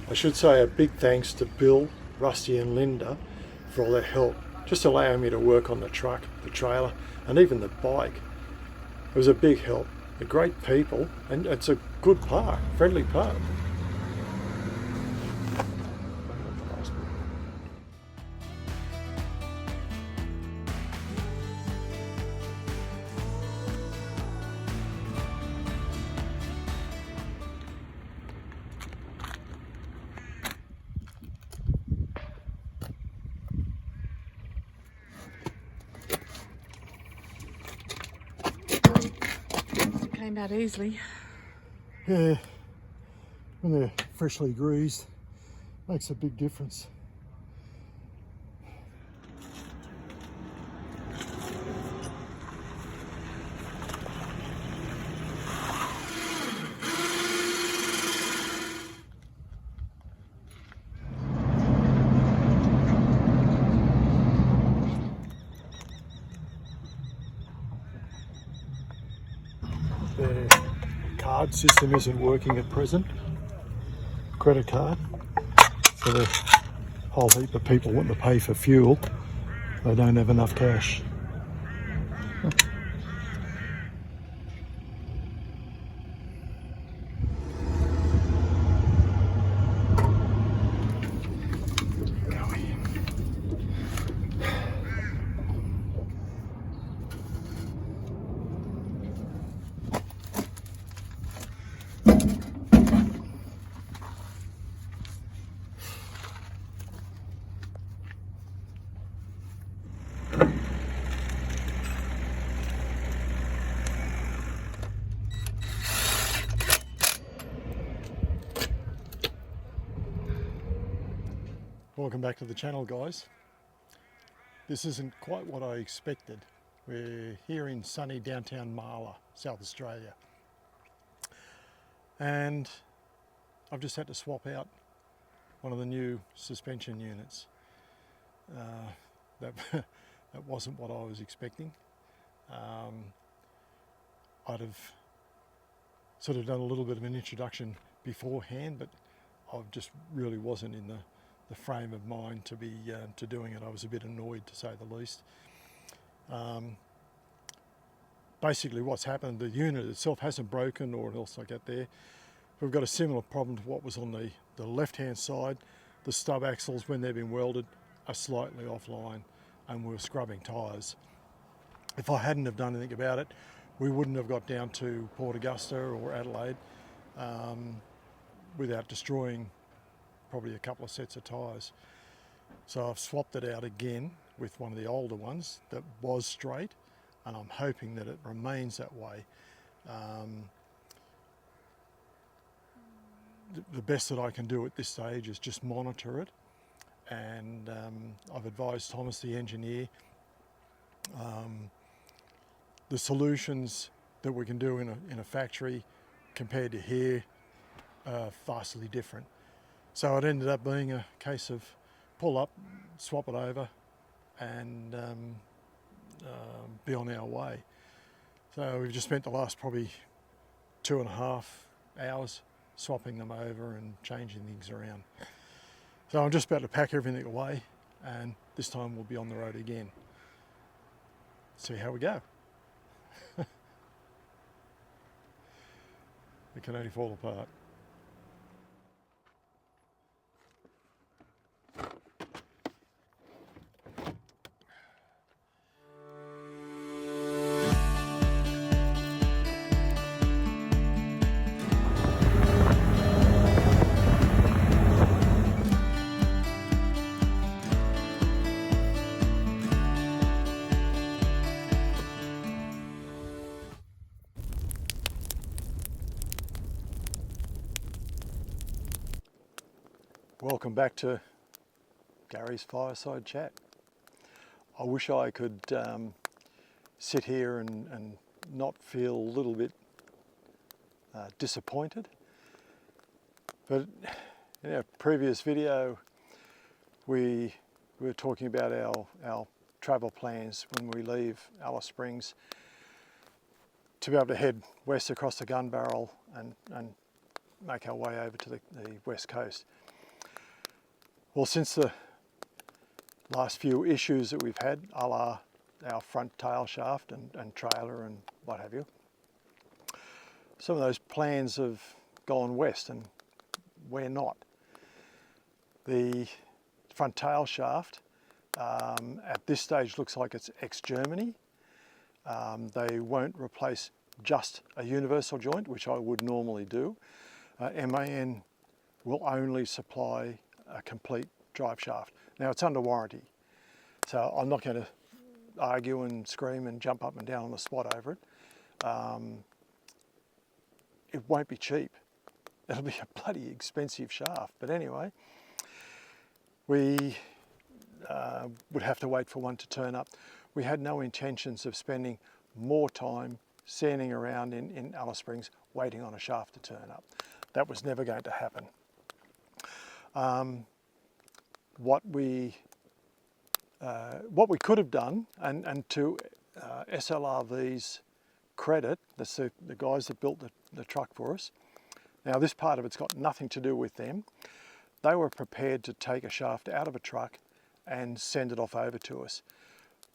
I should say a big thanks to Bill, Rusty and Linda for all their help, just allowing me to work on the truck, the trailer and even the bike. It was a big help. They're great people and it's a good park, friendly park. Came out easily. Yeah, when they're freshly greased, makes a big difference. The card system isn't working at present. Credit card. So the whole heap of people want to pay for fuel. They don't have enough cash. Welcome back to the channel, guys. This isn't quite what I expected. We're here in sunny downtown Marla, South Australia. And I've just had to swap out one of the new suspension units. That wasn't what I was expecting. I'd have sort of done a little bit of an introduction beforehand, but I just really wasn't in the frame of mind to be doing it. I was a bit annoyed, to say the least. Basically what's happened, the unit itself hasn't broken or else I get there. We've got a similar problem to what was on the left hand side. The stub axles, when they've been welded, are slightly offline and we're scrubbing tyres. If I hadn't have done anything about it, we wouldn't have got down to Port Augusta or Adelaide without destroying probably a couple of sets of tyres. So I've swapped it out again with one of the older ones that was straight, and I'm hoping that it remains that way. The best that I can do at this stage is just monitor it, and I've advised Thomas, the engineer, the solutions that we can do in a factory compared to here are vastly different. So it ended up being a case of pull up, swap it over and be on our way. So we've just spent the last probably 2.5 hours swapping them over and changing things around. So I'm just about to pack everything away, and this time we'll be on the road again. See how we go. It can only fall apart. Welcome back to Gary's Fireside Chat. I wish I could sit here and not feel a little bit disappointed, but in our previous video we were talking about our travel plans when we leave Alice Springs to be able to head west across the Gun Barrel and make our way over to the west coast. Well, since the last few issues that we've had, a la our front tail shaft and trailer and what have you, some of those plans have gone west and we're not. The front tail shaft at this stage looks like it's ex-Germany. They won't replace just a universal joint, which I would normally do. MAN will only supply a complete drive shaft. Now it's under warranty, so I'm not going to argue and scream and jump up and down on the spot over it. It won't be cheap. It'll be a bloody expensive shaft. But anyway, we would have to wait for one to turn up. We had no intentions of spending more time standing around in Alice Springs waiting on a shaft to turn up. That was never going to happen. What we could have done, and to SLRV's credit, that's the guys that built the truck for us. Now this part of it's got nothing to do with them. They were prepared to take a shaft out of a truck and send it off over to us.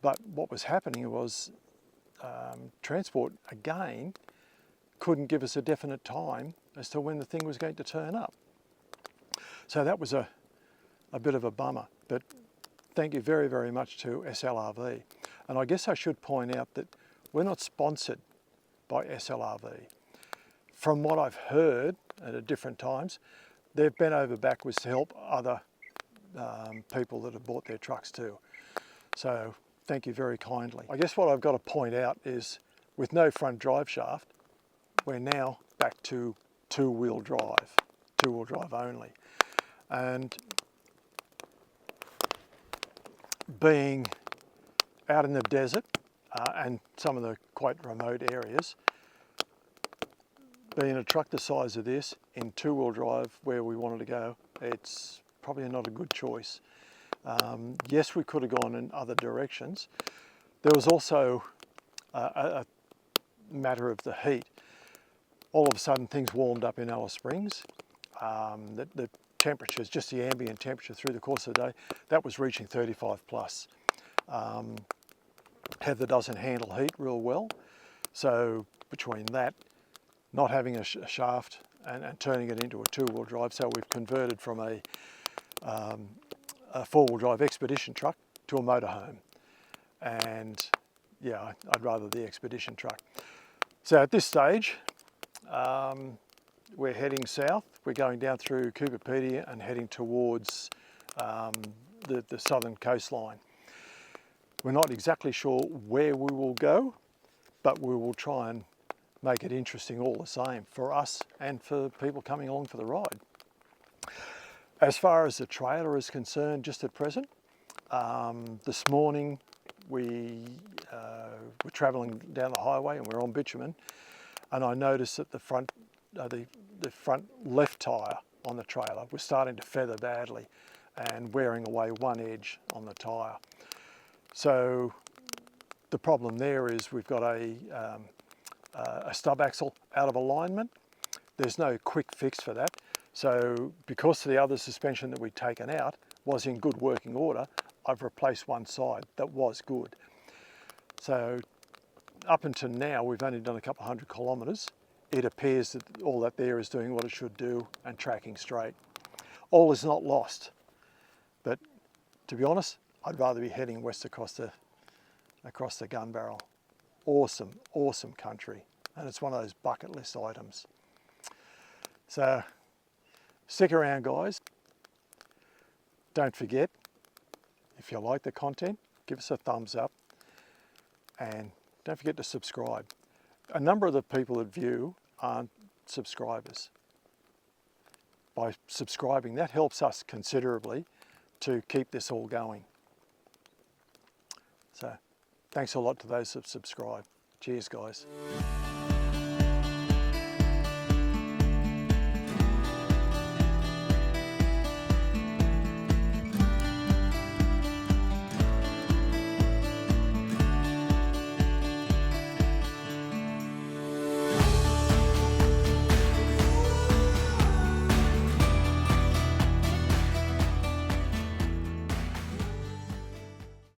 But what was happening was Transport, again, couldn't give us a definite time as to when the thing was going to turn up. So that was a bit of a bummer, but thank you very, very much to SLRV. And I guess I should point out that we're not sponsored by SLRV. From what I've heard at different times, they've bent over backwards to help other people that have bought their trucks too. So thank you very kindly. I guess what I've got to point out is with no front drive shaft, we're now back to two-wheel drive only. And being out in the desert and some of the quite remote areas, being a truck the size of this in two-wheel drive where we wanted to go, it's probably not a good choice. Yes, we could have gone in other directions. There was also a matter of the heat. All of a sudden things warmed up in Alice Springs. The temperatures, just the ambient temperature through the course of the day, that was reaching 35 plus. Heather doesn't handle heat real well, so between that, not having a shaft and turning it into a two-wheel drive, so we've converted from a four-wheel drive expedition truck to a motorhome. And yeah, I'd rather the expedition truck. So at this stage, we're heading south. We're going down through Cooperpedia and heading towards the southern coastline. We're not exactly sure where we will go, but we will try and make it interesting all the same for us and for people coming along for the ride. As far as the trailer is concerned, just at present, this morning we were travelling down the highway and we're on bitumen, and I noticed that the front left tyre on the trailer was starting to feather badly and wearing away one edge on the tyre. So the problem there is we've got a stub axle out of alignment. There's no quick fix for that. So because the other suspension that we'd taken out was in good working order, I've replaced one side that was good. So up until now, we've only done a couple 100 kilometres. It appears that all that there is doing what it should do and tracking straight. All is not lost, but to be honest, I'd rather be heading west across the gun barrel. Awesome, awesome country, and it's one of those bucket list items. So stick around, guys. Don't forget, if you like the content, give us a thumbs up, and don't forget to subscribe. A number of the people that view aren't subscribers. By subscribing, that helps us considerably to keep this all going. So thanks a lot to those that subscribe. Cheers, guys.